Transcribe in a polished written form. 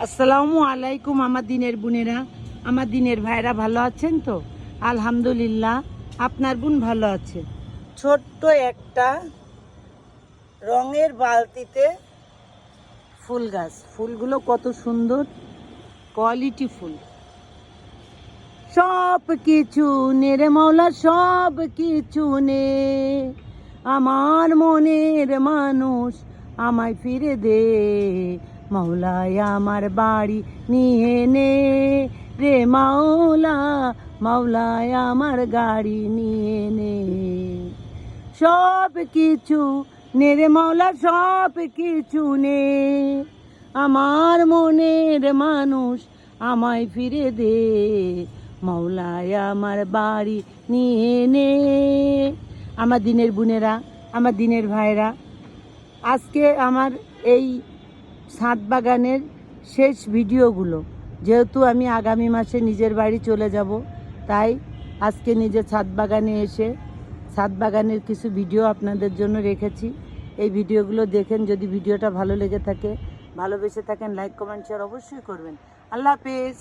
আসসালামু আলাইকুম আমার দিনের বোনেরা, আমার দিনের ভাইরা ভালো আছেন তো? আলহামদুলিল্লাহ, আপনার বোন ভালো আছে। ছোট্ট একটা রঙের বালতিতে ফুল গাছ, ফুলগুলো কত সুন্দর, কোয়ালিটি ফুল। সব কিছু নে রে মাওলা, সব কিছু নে, আমার মনের মানুষ আমায় ফিরে দে, মাওলায় আমার বাড়ি নিয়ে নে রে মাওলা, মাওলায় আমার গাড়ি নিয়ে নে। সব কিছু নে রে মাওলা, সব কিছু নে, আমার মনের মানুষ আমায় ফিরে দে, মাওলায় আমার বাড়ি নিয়ে নে। আমার দিনের বোনেরা, আমার দিনের ভাইরা, আজকে আমার এই ছাদ বাগানের শেষ ভিডিওগুলো, যেহেতু আমি আগামী মাসে নিজের বাড়ি চলে যাব, তাই আজকে নিজের ছাদ বাগানে এসে ছাদ বাগানের কিছু ভিডিও আপনাদের জন্য রেখেছি। এই ভিডিওগুলো দেখেন, যদি ভিডিওটা ভালো লেগে থাকে, ভালোবেসে থাকেন, লাইক কমেন্ট শেয়ার অবশ্যই করবেন। আল্লাহ হাফেজ।